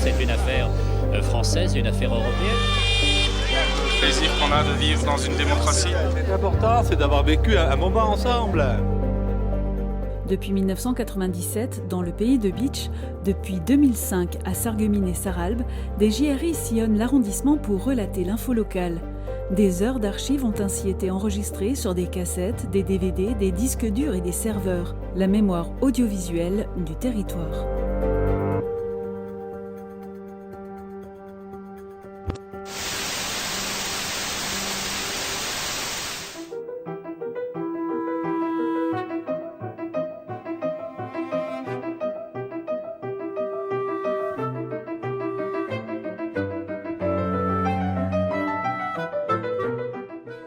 c'est une affaire française, une affaire européenne. Le plaisir qu'on a de vivre dans une démocratie. L'important, c'est d'avoir vécu un moment ensemble. Depuis 1997, dans le pays de Bitche, depuis 2005 à Sarreguemines et Sarralbe, des JRI sillonnent l'arrondissement pour relater l'info locale. Des heures d'archives ont ainsi été enregistrées sur des cassettes, des DVD, des disques durs et des serveurs. La mémoire audiovisuelle du territoire.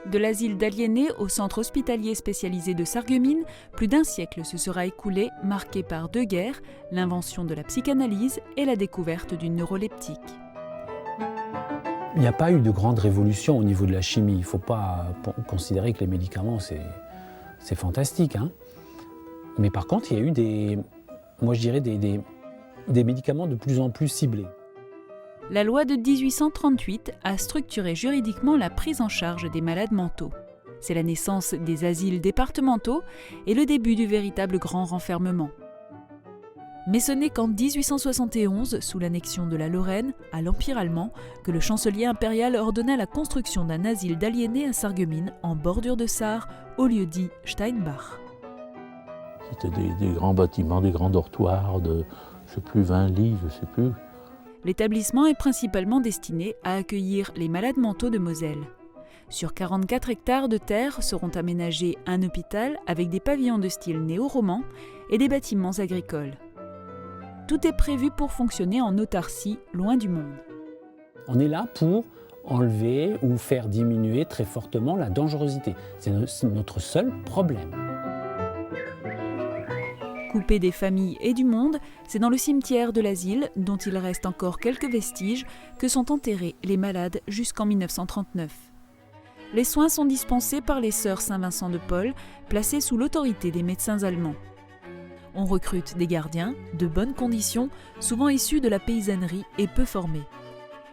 De l'asile d'aliénés au centre hospitalier spécialisé de Sarreguemines, plus d'un siècle se sera écoulé, marqué par deux guerres, l'invention de la psychanalyse et la découverte d'une neuroleptique. Il n'y a pas eu de grande révolution au niveau de la chimie. Il ne faut pas considérer que les médicaments, c'est fantastique. Hein. Mais par contre, il y a eu des médicaments de plus en plus ciblés. La loi de 1838 a structuré juridiquement la prise en charge des malades mentaux. C'est la naissance des asiles départementaux et le début du véritable grand renfermement. Mais ce n'est qu'en 1871, sous l'annexion de la Lorraine à l'Empire allemand, que le chancelier impérial ordonna la construction d'un asile d'aliénés à Sarreguemines, en bordure de Sarre, au lieu dit Steinbach. C'était des grands bâtiments, des grands dortoirs de, 20 lits, je ne sais plus. L'établissement est principalement destiné à accueillir les malades mentaux de Moselle. Sur 44 hectares de terre seront aménagés un hôpital avec des pavillons de style néo-roman et des bâtiments agricoles. Tout est prévu pour fonctionner en autarcie, loin du monde. On est là pour enlever ou faire diminuer très fortement la dangerosité. C'est notre seul problème. Coupés des familles et du monde, c'est dans le cimetière de l'asile, dont il reste encore quelques vestiges, que sont enterrés les malades jusqu'en 1939. Les soins sont dispensés par les sœurs Saint-Vincent de Paul, placées sous l'autorité des médecins allemands. On recrute des gardiens, de bonnes conditions, souvent issus de la paysannerie et peu formés.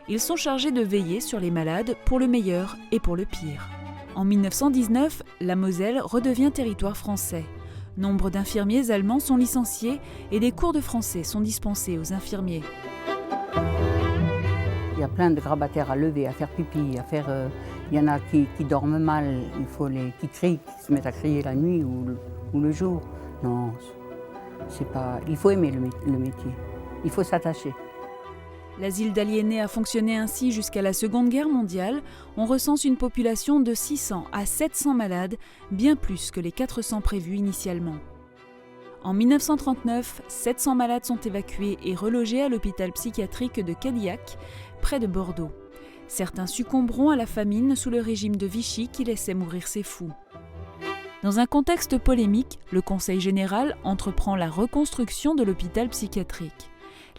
Ils sont chargés de veiller sur les malades pour le meilleur et pour le pire. En 1919, la Moselle redevient territoire français. Nombre d'infirmiers allemands sont licenciés et des cours de français sont dispensés aux infirmiers. Il y a plein de grabataires à lever, à faire pipi, à faire. Il y en a qui dorment mal, qui crient, qui se mettent à crier la nuit ou le jour. Non, c'est pas. Il faut aimer le métier. Il faut s'attacher. L'asile d'aliénés a fonctionné ainsi jusqu'à la Seconde Guerre mondiale. On recense une population de 600 à 700 malades, bien plus que les 400 prévus initialement. En 1939, 700 malades sont évacués et relogés à l'hôpital psychiatrique de Cadillac, près de Bordeaux. Certains succomberont à la famine sous le régime de Vichy qui laissait mourir ses fous. Dans un contexte polémique, le Conseil général entreprend la reconstruction de l'hôpital psychiatrique.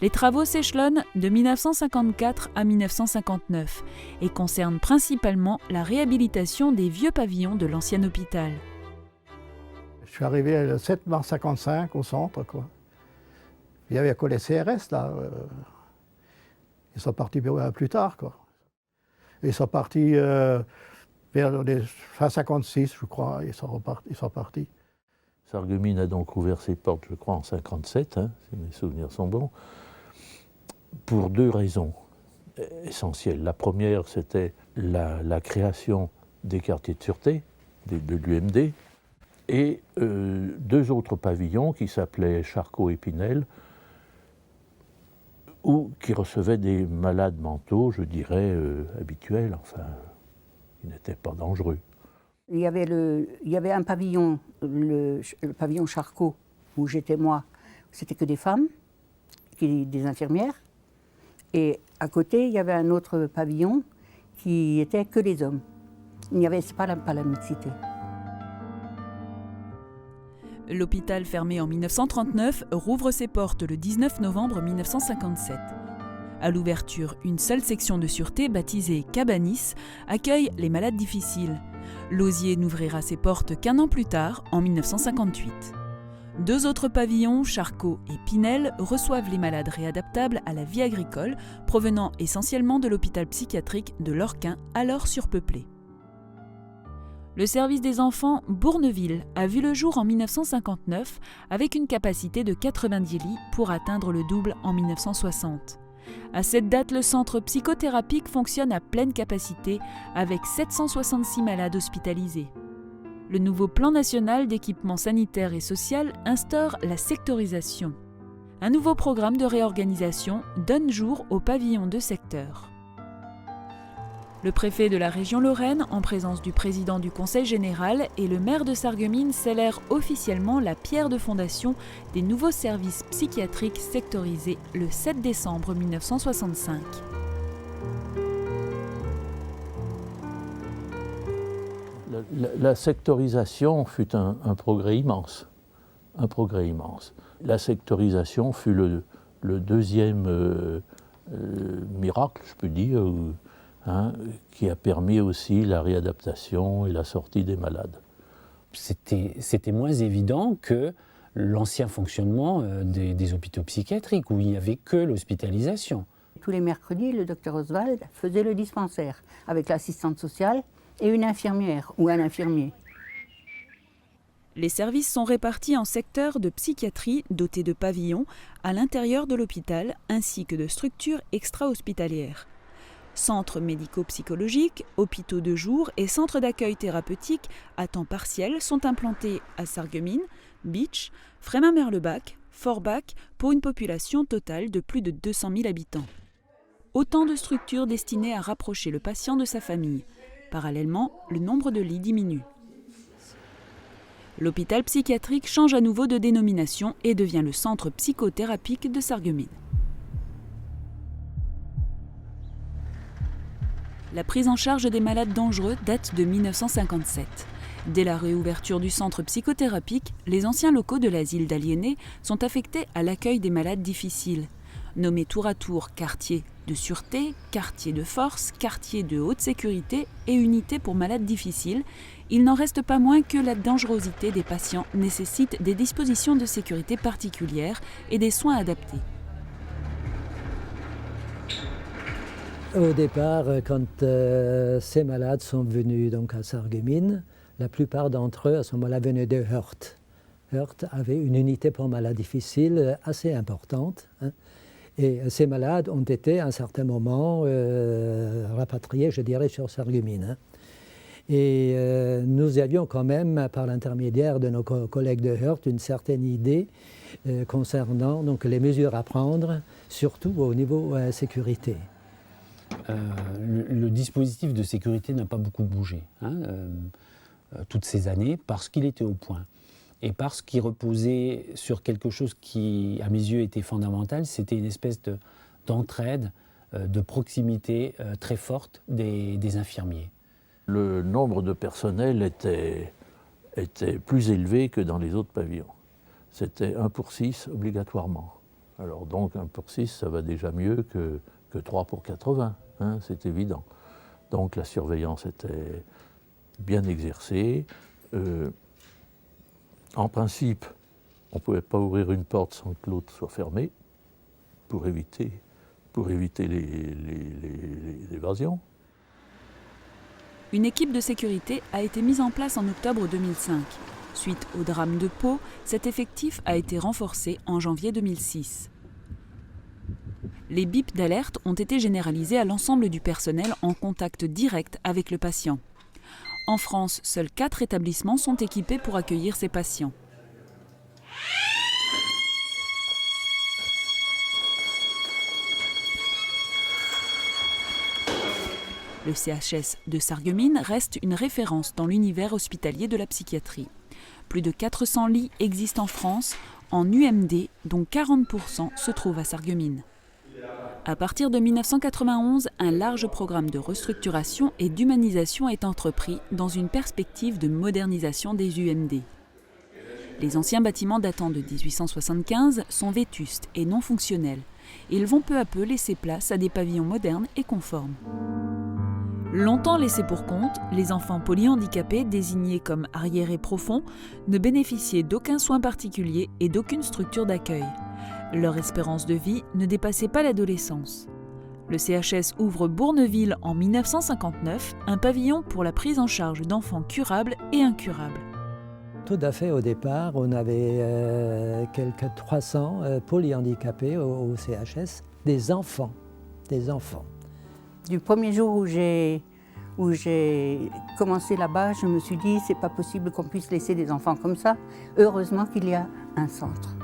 Les travaux s'échelonnent de 1954 à 1959 et concernent principalement la réhabilitation des vieux pavillons de l'ancien hôpital. Je suis arrivé le 7 mars 1955 au centre, quoi. Il y avait les CRS, là. Ils sont partis plus tard, quoi. Ils sont partis vers les fin 56, je crois, ils sont partis. Sarreguemines a donc ouvert ses portes, je crois, en 1957, si mes souvenirs sont bons, pour deux raisons essentielles. La première, c'était la création des quartiers de sûreté, de l'UMD, et deux autres pavillons qui s'appelaient Charcot et Pinel, ou qui recevaient des malades mentaux, je dirais, habituels, enfin, qui n'étaient pas dangereux. Il y avait un pavillon, le pavillon Charcot, où j'étais moi. C'était que des femmes, des infirmières. Et à côté, il y avait un autre pavillon qui était que les hommes. Il n'y avait pas la mixité. L'hôpital, fermé en 1939, rouvre ses portes le 19 novembre 1957. À l'ouverture, une seule section de sûreté, baptisée Cabanis, accueille les malades difficiles. Lausier n'ouvrira ses portes qu'un an plus tard, en 1958. 2 autres pavillons, Charcot et Pinel, reçoivent les malades réadaptables à la vie agricole, provenant essentiellement de l'hôpital psychiatrique de Lorquin, alors surpeuplé. Le service des enfants Bourneville a vu le jour en 1959 avec une capacité de 90 lits pour atteindre le double en 1960. À cette date, le centre psychothérapique fonctionne à pleine capacité avec 766 malades hospitalisés. Le nouveau plan national d'équipement sanitaire et social instaure la sectorisation. Un nouveau programme de réorganisation donne jour aux pavillons de secteur. Le préfet de la région Lorraine, en présence du président du Conseil général et le maire de Sarreguemines, scellèrent officiellement la pierre de fondation des nouveaux services psychiatriques sectorisés le 7 décembre 1965. La sectorisation fut un progrès immense. Un progrès immense. La sectorisation fut le deuxième miracle, je peux dire, qui a permis aussi la réadaptation et la sortie des malades. C'était moins évident que l'ancien fonctionnement des hôpitaux psychiatriques, où il n'y avait que l'hospitalisation. Tous les mercredis, le docteur Oswald faisait le dispensaire avec l'assistante sociale et une infirmière ou un infirmier. Les services sont répartis en secteurs de psychiatrie dotés de pavillons à l'intérieur de l'hôpital ainsi que de structures extra-hospitalières. Centres médico-psychologiques, hôpitaux de jour et centres d'accueil thérapeutique à temps partiel sont implantés à Sarreguemines, Bitche, Frémin-Merlebach, Forbach pour une population totale de plus de 200 000 habitants. Autant de structures destinées à rapprocher le patient de sa famille. Parallèlement, le nombre de lits diminue. L'hôpital psychiatrique change à nouveau de dénomination et devient le centre psychothérapique de Sarreguemines. La prise en charge des malades dangereux date de 1957. Dès la réouverture du centre psychothérapique, les anciens locaux de l'asile d'aliénés sont affectés à l'accueil des malades difficiles. Nommés tour à tour quartier de sûreté, quartier de force, quartier de haute sécurité et unité pour malades difficiles, il n'en reste pas moins que la dangerosité des patients nécessite des dispositions de sécurité particulières et des soins adaptés. Au départ, quand ces malades sont venus donc à Sarreguemines, la plupart d'entre eux, à ce moment-là, venaient de Heurt. Heurt avait une unité pour malades difficiles assez importante. Et ces malades ont été, à un certain moment, rapatriés, je dirais, sur Sarreguemines. Et nous avions quand même, par l'intermédiaire de nos collègues de Heurt, une certaine idée concernant donc, les mesures à prendre, surtout au niveau sécurité. Le dispositif de sécurité n'a pas beaucoup bougé toutes ces années parce qu'il était au point et parce qu'il reposait sur quelque chose qui, à mes yeux, était fondamental, c'était une espèce d'entraide, de proximité très forte des infirmiers. Le nombre de personnel était plus élevé que dans les autres pavillons. C'était 1 pour 6 obligatoirement. Alors donc 1 pour 6, ça va déjà mieux que 3 pour 80, c'est évident. Donc la surveillance était bien exercée. En principe, on ne pouvait pas ouvrir une porte sans que l'autre soit fermée pour éviter l'évasion. Une équipe de sécurité a été mise en place en octobre 2005. Suite au drame de Pau, cet effectif a été renforcé en janvier 2006. Les bips d'alerte ont été généralisés à l'ensemble du personnel en contact direct avec le patient. En France, seuls 4 établissements sont équipés pour accueillir ces patients. Le CHS de Sarreguemines reste une référence dans l'univers hospitalier de la psychiatrie. Plus de 400 lits existent en France, en UMD, dont 40% se trouvent à Sarreguemines. À partir de 1991, un large programme de restructuration et d'humanisation est entrepris dans une perspective de modernisation des UMD. Les anciens bâtiments datant de 1875 sont vétustes et non fonctionnels. Ils vont peu à peu laisser place à des pavillons modernes et conformes. Longtemps laissés pour compte, les enfants polyhandicapés, désignés comme arriérés profonds, ne bénéficiaient d'aucun soin particulier et d'aucune structure d'accueil. Leur espérance de vie ne dépassait pas l'adolescence. Le CHS ouvre Bourneville en 1959, un pavillon pour la prise en charge d'enfants curables et incurables. Tout à fait, au départ, on avait quelques 300 polyhandicapés au CHS, des enfants. Du premier jour où j'ai commencé là-bas, je me suis dit c'est pas possible qu'on puisse laisser des enfants comme ça. Heureusement qu'il y a un centre.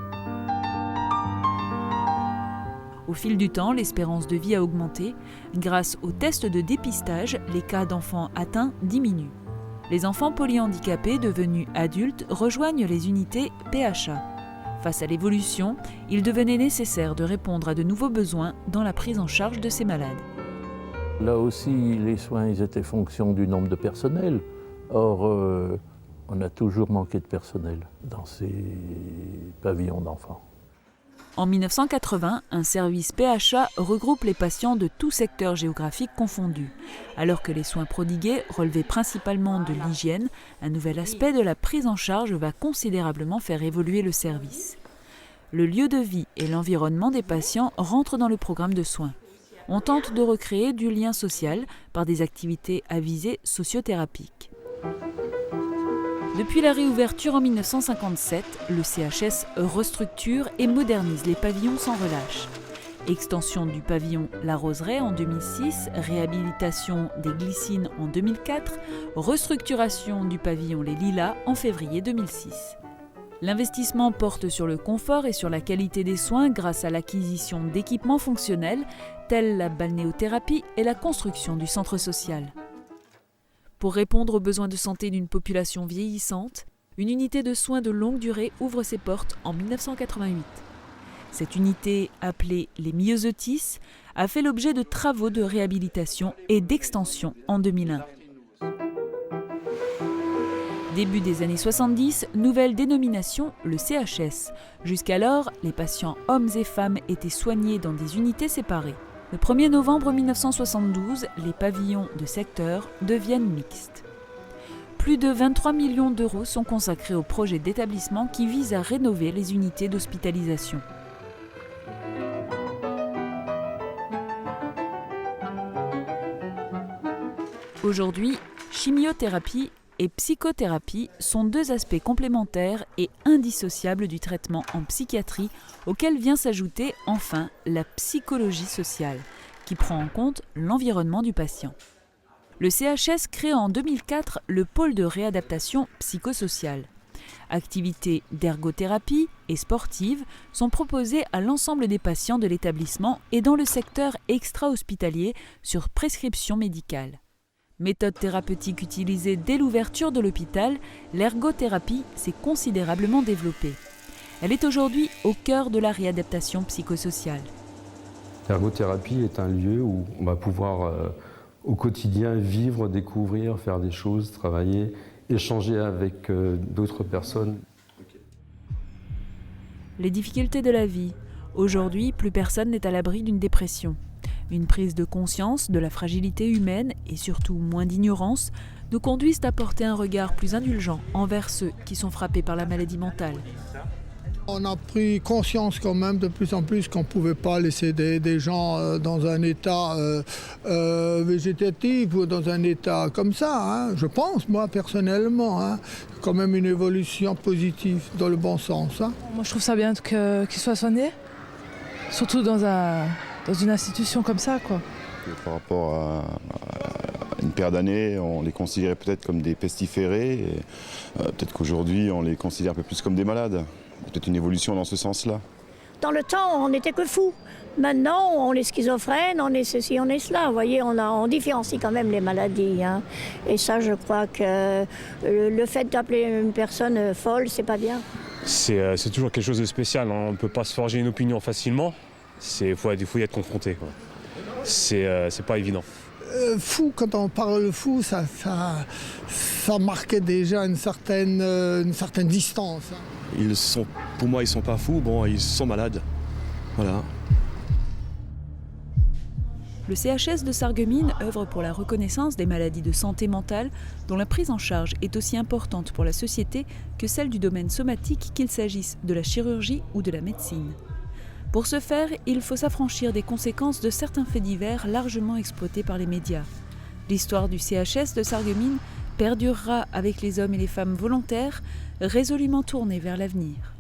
Au fil du temps, l'espérance de vie a augmenté. Grâce aux tests de dépistage, les cas d'enfants atteints diminuent. Les enfants polyhandicapés devenus adultes rejoignent les unités PHA. Face à l'évolution, il devenait nécessaire de répondre à de nouveaux besoins dans la prise en charge de ces malades. Là aussi, les soins ils étaient fonction du nombre de personnel. Or, on a toujours manqué de personnel dans ces pavillons d'enfants. En 1980, un service PHA regroupe les patients de tout secteur géographique confondu. Alors que les soins prodigués relevaient principalement de l'hygiène, un nouvel aspect de la prise en charge va considérablement faire évoluer le service. Le lieu de vie et l'environnement des patients rentrent dans le programme de soins. On tente de recréer du lien social par des activités à visée sociothérapique. Depuis la réouverture en 1957, le CHS restructure et modernise les pavillons sans relâche. Extension du pavillon La Roseraie en 2006, réhabilitation des Glycines en 2004, restructuration du pavillon Les Lilas en février 2006. L'investissement porte sur le confort et sur la qualité des soins grâce à l'acquisition d'équipements fonctionnels tels la balnéothérapie et la construction du centre social. Pour répondre aux besoins de santé d'une population vieillissante, une unité de soins de longue durée ouvre ses portes en 1988. Cette unité, appelée les Myosotis, a fait l'objet de travaux de réhabilitation et d'extension en 2001. Début des années 70, nouvelle dénomination, le CHS. Jusqu'alors, les patients hommes et femmes étaient soignés dans des unités séparées. Le 1er novembre 1972, les pavillons de secteur deviennent mixtes. Plus de 23 millions d'euros sont consacrés au projet d'établissement qui vise à rénover les unités d'hospitalisation. Aujourd'hui, chimiothérapie et psychothérapie sont deux aspects complémentaires et indissociables du traitement en psychiatrie, auquel vient s'ajouter enfin la psychologie sociale, qui prend en compte l'environnement du patient. Le CHS crée en 2004 le pôle de réadaptation psychosociale. Activités d'ergothérapie et sportives sont proposées à l'ensemble des patients de l'établissement et dans le secteur extra-hospitalier sur prescription médicale. Méthode thérapeutique utilisée dès l'ouverture de l'hôpital, l'ergothérapie s'est considérablement développée. Elle est aujourd'hui au cœur de la réadaptation psychosociale. L'ergothérapie est un lieu où on va pouvoir au quotidien vivre, découvrir, faire des choses, travailler, échanger avec d'autres personnes. Les difficultés de la vie. Aujourd'hui, plus personne n'est à l'abri d'une dépression. Une prise de conscience de la fragilité humaine et surtout moins d'ignorance nous conduisent à porter un regard plus indulgent envers ceux qui sont frappés par la maladie mentale. On a pris conscience quand même de plus en plus qu'on ne pouvait pas laisser des gens dans un état végétatif ou dans un état comme ça, hein. Je pense, moi, personnellement, hein, quand même une évolution positive dans le bon sens. Hein. Moi, je trouve ça bien qu'ils soient soignés, surtout dans une institution comme ça, quoi. Par rapport à une paire d'années, on les considérait peut-être comme des pestiférés. Et peut-être qu'aujourd'hui, on les considère un peu plus comme des malades. Peut-être une évolution dans ce sens-là. Dans le temps, on n'était que fous. Maintenant, on est schizophrène, on est ceci, on est cela. Vous voyez, on différencie quand même les maladies. Hein. Et ça, je crois que le fait d'appeler une personne folle, c'est pas bien. C'est toujours quelque chose de spécial. Hein. On ne peut pas se forger une opinion facilement. Il faut y être confronté, quoi. C'est pas évident. Fou, quand on parle de fou, ça marquait déjà une certaine distance. Hein. Pour moi, ils sont pas fous, bon, ils sont malades. Voilà. Le CHS de Sarreguemines œuvre pour la reconnaissance des maladies de santé mentale dont la prise en charge est aussi importante pour la société que celle du domaine somatique, qu'il s'agisse de la chirurgie ou de la médecine. Pour ce faire, il faut s'affranchir des conséquences de certains faits divers largement exploités par les médias. L'histoire du CHS de Sarreguemines perdurera avec les hommes et les femmes volontaires, résolument tournés vers l'avenir.